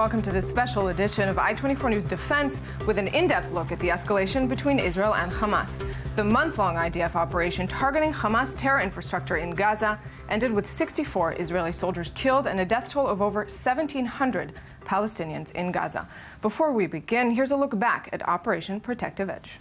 welcome to this special edition of I-24 News Defense with an in-depth look at the escalation between Israel and Hamas. The month-long IDF operation targeting Hamas terror infrastructure in Gaza ended with 64 Israeli soldiers killed and a death toll of over 1,700 Palestinians in Gaza. Before we begin, here's a look back at Operation Protective Edge.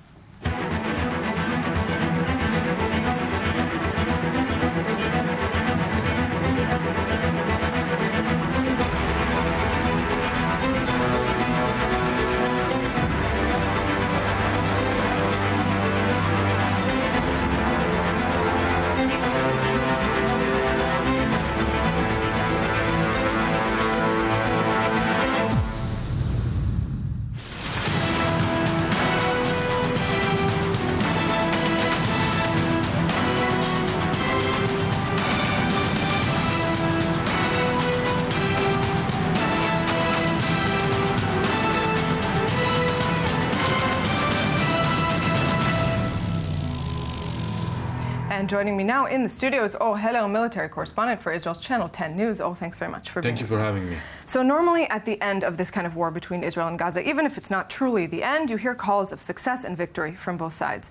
And joining me now in the studio is Hello, military correspondent for Israel's Channel 10 News. Thanks very much for being here. Thank you for having me. So normally at the end of this kind of war between Israel and Gaza, even if it's not truly the end, you hear calls of success and victory from both sides.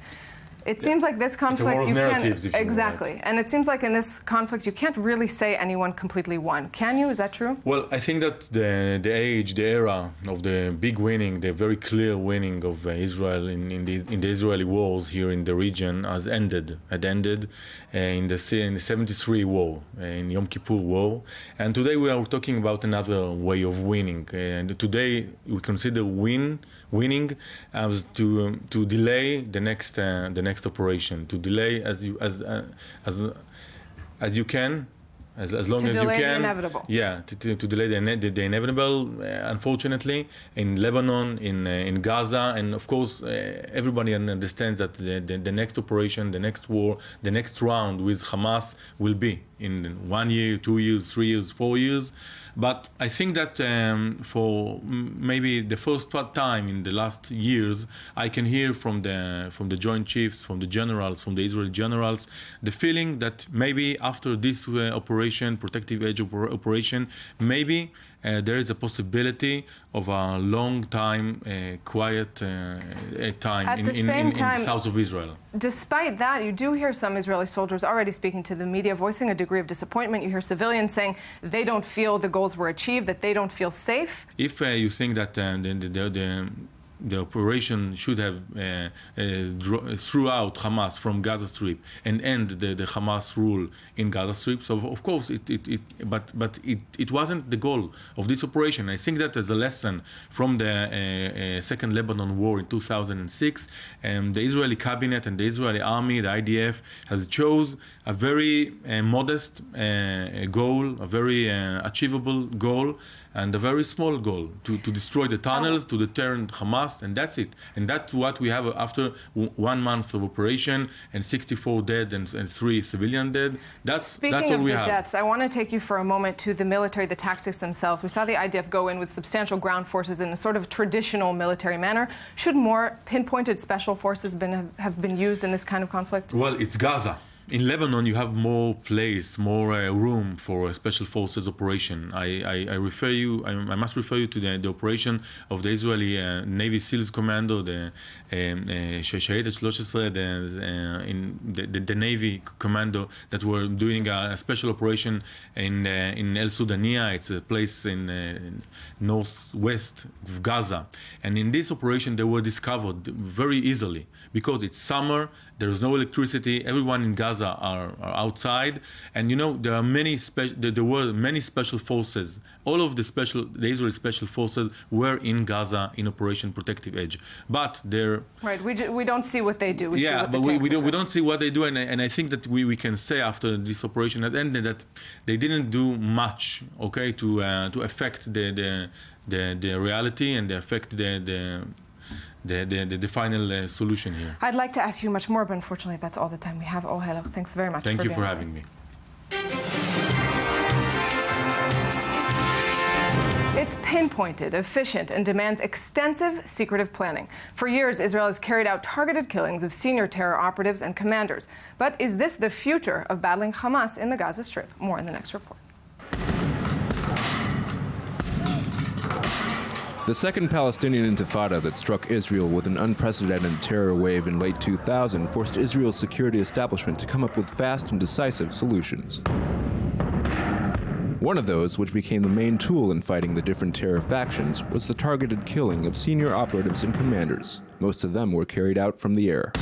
It seems like this conflict, you can't exactly, and it seems like in this conflict you can't really say anyone completely won. Can you? Is that true? Well, I think that the era of the big winning, the very clear winning of Israel in the Israeli wars here in the region has ended. It ended in the 73 war, in Yom Kippur war, and today we are talking about another way of winning. And today we consider winning as to delay the next operation, to delay as you can, as long as you can. To delay the inevitable. Yeah, to delay the inevitable. Unfortunately, in Lebanon, in Gaza, and of course, everybody understands that the next operation, the next war, the next round with Hamas will be in 1 year, 2 years, 3 years, 4 years. But I think that for maybe the first time in the last years, I can hear from the Joint Chiefs, from the generals, from the Israeli generals, the feeling that maybe after this operation, Protective Edge operation, maybe there is a possibility of a long time, quiet time in the south of Israel. Despite that, you do hear some Israeli soldiers already speaking to the media, voicing a degree of disappointment. You hear civilians saying they don't feel the goals were achieved, that they don't feel safe. If you think that the operation should have threw out Hamas from Gaza Strip and end the Hamas rule in Gaza Strip. So of course it wasn't the goal of this operation. I think that as a lesson from the Second Lebanon War in 2006, the Israeli cabinet and the Israeli army, the IDF, has chose a very modest goal, a very achievable goal, and a very small goal to destroy the tunnels, to deter Hamas, and that's it. And that's what we have after 1 month of operation and 64 dead and 3 civilian dead. That's all we have. Speaking of the deaths, I want to take you for a moment to the military, the tactics themselves. We saw the IDF go in with substantial ground forces in a sort of traditional military manner. Should more pinpointed special forces have been used in this kind of conflict? Well, it's Gaza. In Lebanon, you have more place, more room for a special forces operation. I must refer you to the operation of the Israeli Navy SEALs Commando, the Shahed 13, the Navy Commando that were doing a special operation in El Sudania. It's a place in northwest of Gaza. And in this operation, they were discovered very easily because it's summer, there's no electricity, everyone in Gaza are outside, and you know there were many special forces. All of the Israeli special forces were in Gaza in Operation Protective Edge, but they're right. We don't see what they do. We don't see what they do, and I think that we can say after this operation had ended that they didn't do much, okay, to affect the reality and affect the final solution here. I'd like to ask you much more, but unfortunately that's all the time we have. Hello. Thanks very much. Thank you for having me. It's pinpointed, efficient, and demands extensive secretive planning. For years, Israel has carried out targeted killings of senior terror operatives and commanders. But is this the future of battling Hamas in the Gaza Strip? More in the next report. The second Palestinian Intifada that struck Israel with an unprecedented terror wave in late 2000 forced Israel's security establishment to come up with fast and decisive solutions. One of those, which became the main tool in fighting the different terror factions, was the targeted killing of senior operatives and commanders. Most of them were carried out from the air.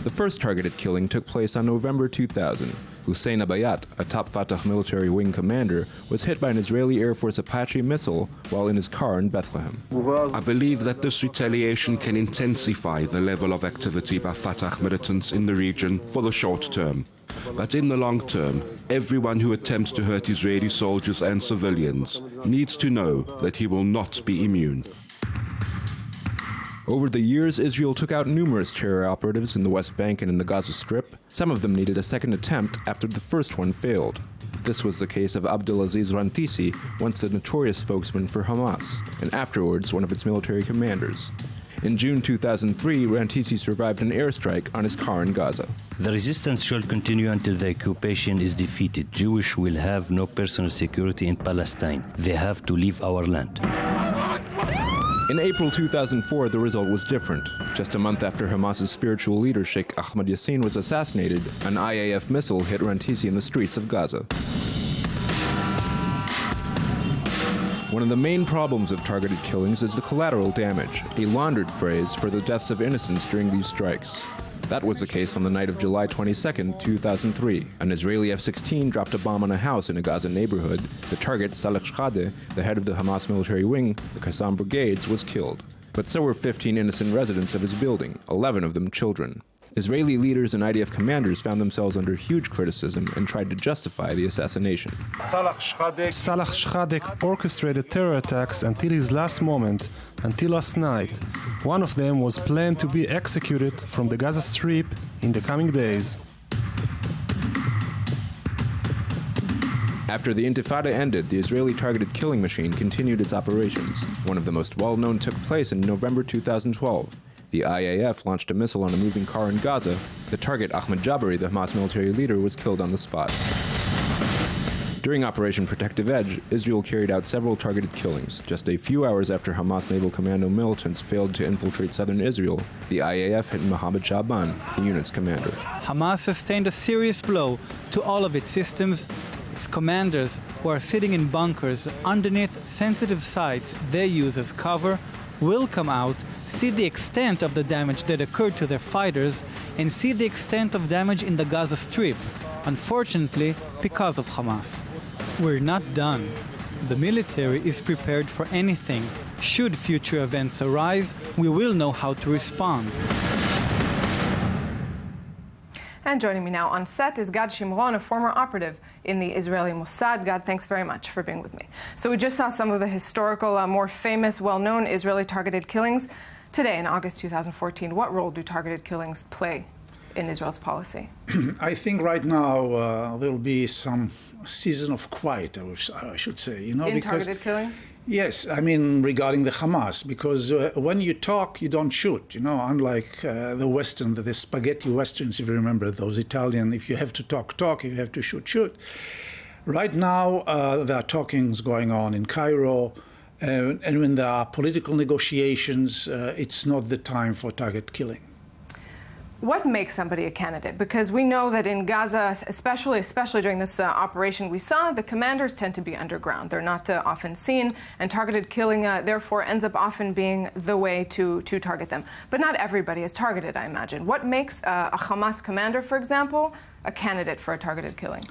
The first targeted killing took place on November 2000. Hussein Abayat, a top Fatah military wing commander, was hit by an Israeli Air Force Apache missile while in his car in Bethlehem. I believe that this retaliation can intensify the level of activity by Fatah militants in the region for the short term. But in the long term, everyone who attempts to hurt Israeli soldiers and civilians needs to know that he will not be immune. Over the years, Israel took out numerous terror operatives in the West Bank and in the Gaza Strip. Some of them needed a second attempt after the first one failed. This was the case of Abdulaziz Rantisi, once the notorious spokesman for Hamas, and afterwards one of its military commanders. In June 2003, Rantisi survived an airstrike on his car in Gaza. The resistance shall continue until the occupation is defeated. Jewish will have no personal security in Palestine. They have to leave our land. In April 2004, the result was different. Just a month after Hamas's spiritual leader, Sheikh Ahmad Yassin, was assassinated, an IAF missile hit Rantisi in the streets of Gaza. One of the main problems of targeted killings is the collateral damage, a laundered phrase for the deaths of innocents during these strikes. That was the case on the night of July 22, 2003. An Israeli F-16 dropped a bomb on a house in a Gaza neighborhood. The target, Saleh Shkhadeh, the head of the Hamas military wing, the Qassam Brigades, was killed. But so were 15 innocent residents of his building, 11 of them children. Israeli leaders and IDF commanders found themselves under huge criticism and tried to justify the assassination. Saleh Shkhadeh orchestrated terror attacks until his last moment, until last night. One of them was planned to be executed from the Gaza Strip in the coming days. After the Intifada ended, the Israeli targeted killing machine continued its operations. One of the most well-known took place in November 2012. The IAF launched a missile on a moving car in Gaza. The target, Ahmed Jabari, the Hamas military leader, was killed on the spot. During Operation Protective Edge, Israel carried out several targeted killings. Just a few hours after Hamas Naval Commando militants failed to infiltrate southern Israel, the IAF hit Mohammed Shaban, the unit's commander. Hamas sustained a serious blow to all of its systems. Its commanders, who are sitting in bunkers underneath sensitive sites they use as cover, will come out, see the extent of the damage that occurred to their fighters, and see the extent of damage in the Gaza Strip, unfortunately because of Hamas. We're not done. The military is prepared for anything. Should future events arise, we will know how to respond. And joining me now on set is Gad Shimron, a former operative in the Israeli Mossad. Gad, thanks very much for being with me. So we just saw some of the historical, more famous, well-known Israeli targeted killings. Today, in August 2014, what role do targeted killings play in Israel's policy? I think right now there will be some season of quiet, I should say. In targeted killings? Yes, I mean regarding the Hamas, because when you talk, you don't shoot. Unlike the Western, the spaghetti Westerns, if you remember those Italian. If you have to talk, if you have to shoot. Right now, there are talkings going on in Cairo, and when there are political negotiations, it's not the time for target killing. What makes somebody a candidate? Because we know that in Gaza, especially during this operation we saw, the commanders tend to be underground. They're not often seen, and targeted killing, therefore, ends up often being the way to target them. But not everybody is targeted, I imagine. What makes a Hamas commander, for example, a candidate for a targeted killing?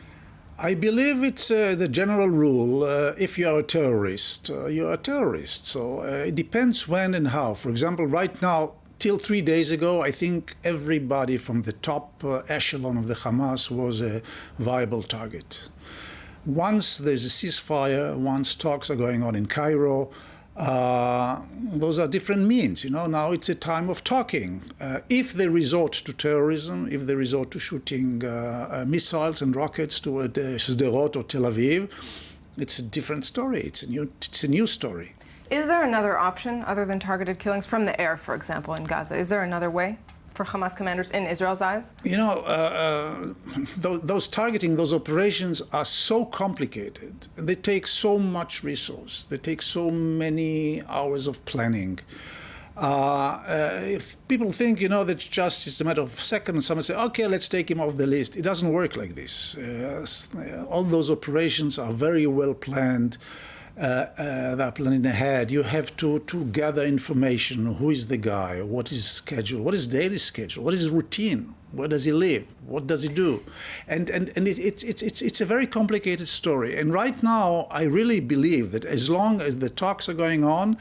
I believe it's the general rule. If you are a terrorist, you're a terrorist. So it depends when and how. For example, right now, till 3 days ago, I think everybody from the top echelon of the Hamas was a viable target. Once there's a ceasefire, once talks are going on in Cairo, those are different means. Now it's a time of talking. If they resort to terrorism, if they resort to shooting missiles and rockets toward Sderot or Tel Aviv, it's a different story. It's a new story. Is there another option other than targeted killings from the air, for example, in Gaza? Is there another way? for Hamas commanders in Israel's eyes? You know, those targeting, those operations are so complicated. They take so much resource. They take so many hours of planning. If people think, you know, that it's a matter of seconds, someone say, okay, let's take him off the list. It doesn't work like this. All those operations are very well planned. They're planning ahead. You have to gather information. Who is the guy? What is his schedule? What is his daily schedule? What is his routine? Where does he live? What does he do? And it's a very complicated story. And right now, I really believe that as long as the talks are going on,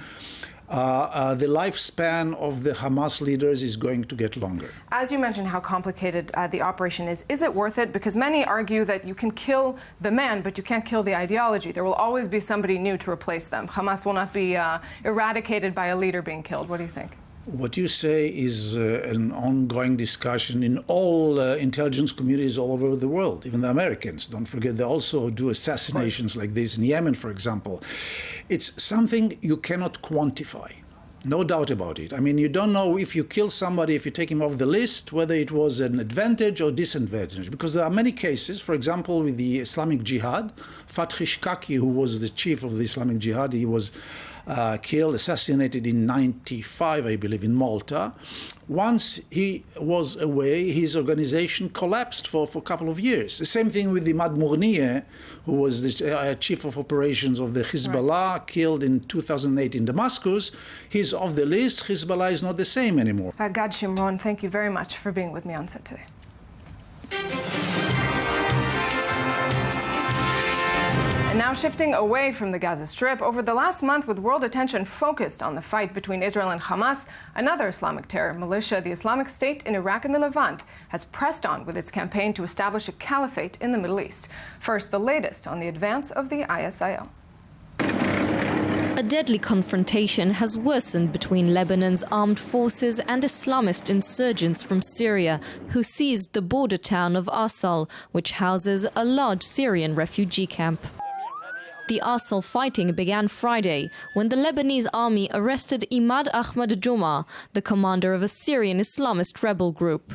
the lifespan of the Hamas leaders is going to get longer. As you mentioned how complicated the operation is it worth it? Because many argue that you can kill the man, but you can't kill the ideology. There will always be somebody new to replace them. Hamas will not be eradicated by a leader being killed. What do you think? What you say is an ongoing discussion in all intelligence communities all over the world, even the Americans. Don't forget, they also do assassinations like this in Yemen, for example. It's something you cannot quantify. No doubt about it. I mean, you don't know if you kill somebody, if you take him off the list, whether it was an advantage or disadvantage. Because there are many cases, for example, with the Islamic Jihad, Fathi Shkaki, who was the chief of the Islamic Jihad, he was killed, assassinated in 1995, I believe, in Malta. Once he was away, his organization collapsed for a couple of years. The same thing with the Imad Mournieh, who was the chief of operations of the Hezbollah, killed in 2008 in Damascus. He's off the list. Hezbollah is not the same anymore. Gad Shimron, thank you very much for being with me on set today. And now shifting away from the Gaza Strip, over the last month, with world attention focused on the fight between Israel and Hamas, another Islamic terror militia, the Islamic State in Iraq and the Levant, has pressed on with its campaign to establish a caliphate in the Middle East. First, the latest on the advance of the ISIL. A deadly confrontation has worsened between Lebanon's armed forces and Islamist insurgents from Syria, who seized the border town of Arsal, which houses a large Syrian refugee camp. The Arsal fighting began Friday when the Lebanese army arrested Imad Ahmad Juma, the commander of a Syrian Islamist rebel group.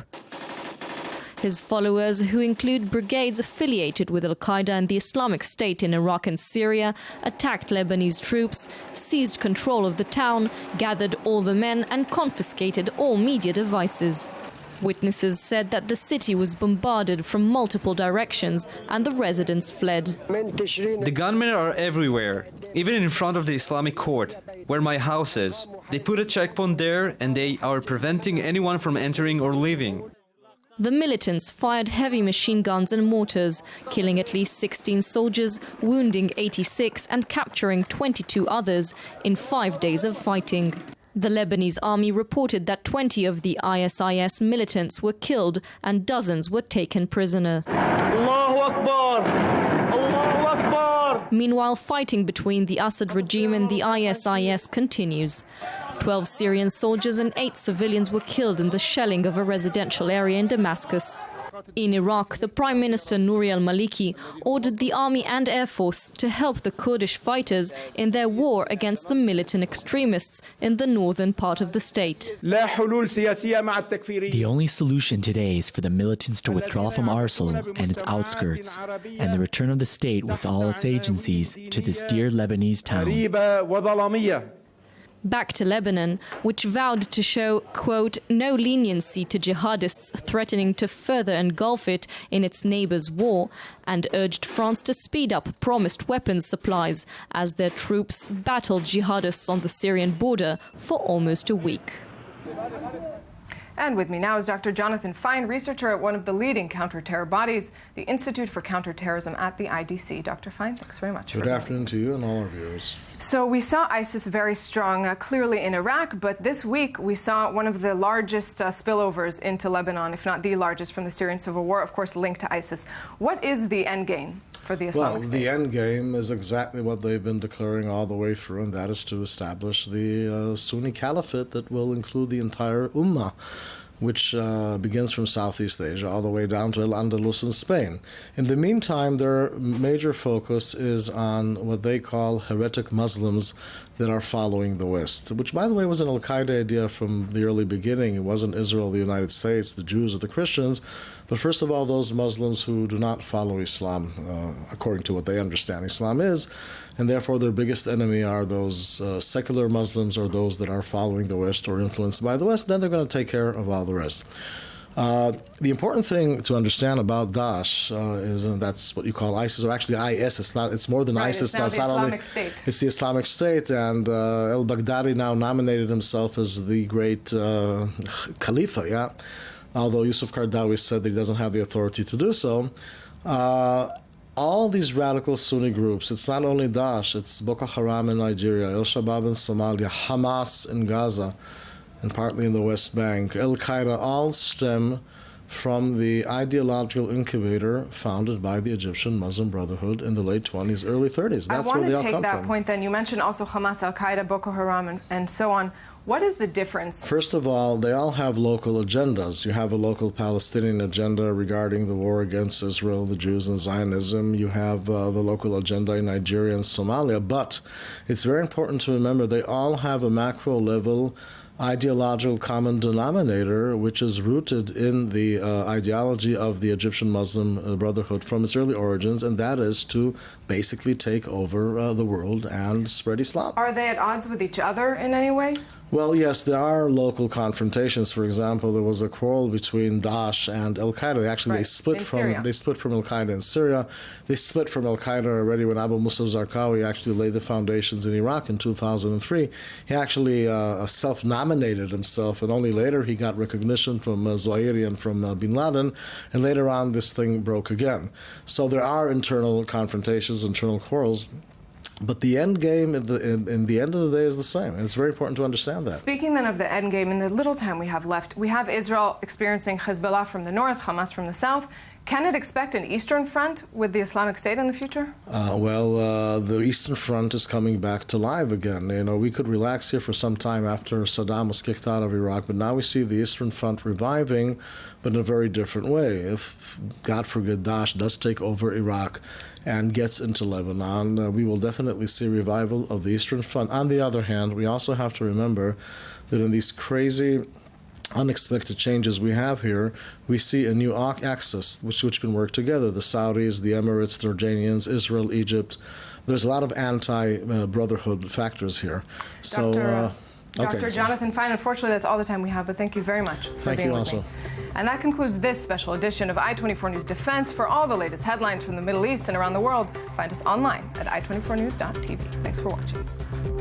His followers, who include brigades affiliated with Al-Qaeda and the Islamic State in Iraq and Syria, attacked Lebanese troops, seized control of the town, gathered all the men and confiscated all media devices. Witnesses said that the city was bombarded from multiple directions and the residents fled. The gunmen are everywhere, even in front of the Islamic court, where my house is. They put a checkpoint there and they are preventing anyone from entering or leaving. The militants fired heavy machine guns and mortars, killing at least 16 soldiers, wounding 86 and capturing 22 others in 5 days of fighting. The Lebanese army reported that 20 of the ISIS militants were killed and dozens were taken prisoner. Allahu Akbar! Allahu Akbar! Meanwhile, fighting between the Assad regime and the ISIS continues. 12 Syrian soldiers and 8 civilians were killed in the shelling of a residential area in Damascus. In Iraq, the Prime Minister Nouri al-Maliki ordered the army and air force to help the Kurdish fighters in their war against the militant extremists in the northern part of the state. The only solution today is for the militants to withdraw from Arsal and its outskirts, and the return of the state with all its agencies to this dear Lebanese town. Back to Lebanon, which vowed to show, quote, no leniency to jihadists threatening to further engulf it in its neighbor's war, and urged France to speed up promised weapons supplies as their troops battled jihadists on the Syrian border for almost a week. And with me now is Dr. Jonathan Fine, researcher at one of the leading counter-terror bodies, the Institute for Counterterrorism at the IDC. Dr. Fine, thanks very much. Good afternoon to you and all our viewers. So we saw ISIS very strong, clearly in Iraq, but this week we saw one of the largest spillovers into Lebanon, if not the largest, from the Syrian civil war, of course linked to ISIS. What is the end game for the Islamic State? Well, the end game is exactly what they've been declaring all the way through, and that is to establish the Sunni Caliphate that will include the entire Ummah, which begins from Southeast Asia all the way down to Al-Andalus in Spain. In the meantime, their major focus is on what they call heretic Muslims that are following the West, which, by the way, was an al-Qaeda idea from the early beginning. It wasn't Israel, the United States, the Jews, or the Christians, but first of all, those Muslims who do not follow Islam according to what they understand Islam is, and therefore their biggest enemy are those secular Muslims or those that are following the West or influenced by the West. Then they're going to take care of all the rest. The important thing to understand about Daesh is, and that's what you call ISIS, or actually IS. It's more than right, ISIS. It's now the Islamic State. It's the Islamic State, and al-Baghdadi now nominated himself as the great Khalifa. Yeah, although Yusuf Qaradawi said that he doesn't have the authority to do so. All these radical Sunni groups, it's not only Daesh, it's Boko Haram in Nigeria, al-Shabaab in Somalia, Hamas in Gaza, and partly in the West Bank. Al-Qaeda all stem from the ideological incubator founded by the Egyptian Muslim Brotherhood in the late 20s, early 30s. That's where they all come from. I want to take that point then. You mentioned also Hamas, Al-Qaeda, Boko Haram, and so on. What is the difference? First of all, they all have local agendas. You have a local Palestinian agenda regarding the war against Israel, the Jews, and Zionism. You have the local agenda in Nigeria and Somalia. But it's very important to remember they all have a macro level ideological common denominator, which is rooted in the ideology of the Egyptian Muslim Brotherhood from its early origins, and that is to basically take over the world and spread Islam. Are they at odds with each other in any way? Well, yes, there are local confrontations. For example, there was a quarrel between Daesh and Al-Qaeda. They split from Al-Qaeda in Syria. They split from Al-Qaeda already when Abu Musa Zarqawi actually laid the foundations in Iraq in 2003. He actually self-nominated himself, and only later he got recognition from Zawahiri and from bin Laden, and later on this thing broke again. So there are internal confrontations, internal quarrels. But the end game, in the end of the day, is the same. And it's very important to understand that. Speaking then of the end game, in the little time we have left, we have Israel experiencing Hezbollah from the north, Hamas from the south. Can it expect an Eastern Front with the Islamic State in the future? The Eastern Front is coming back to life again. You know, we could relax here for some time after Saddam was kicked out of Iraq, but now we see the Eastern Front reviving, but in a very different way. If, God forbid, Daesh does take over Iraq and gets into Lebanon, we will definitely see revival of the Eastern Front. On the other hand, we also have to remember that in these crazy unexpected changes we have here, we see a new axis which can work together. The Saudis, the Emirates, the Jordanians, Israel, Egypt. There's a lot of anti-brotherhood factors here. Dr. Jonathan Fine, unfortunately that's all the time we have, but thank you very much for being with me. And that concludes this special edition of I-24 News Defense. For all the latest headlines from the Middle East and around the world, find us online at i24news.tv. Thanks for watching.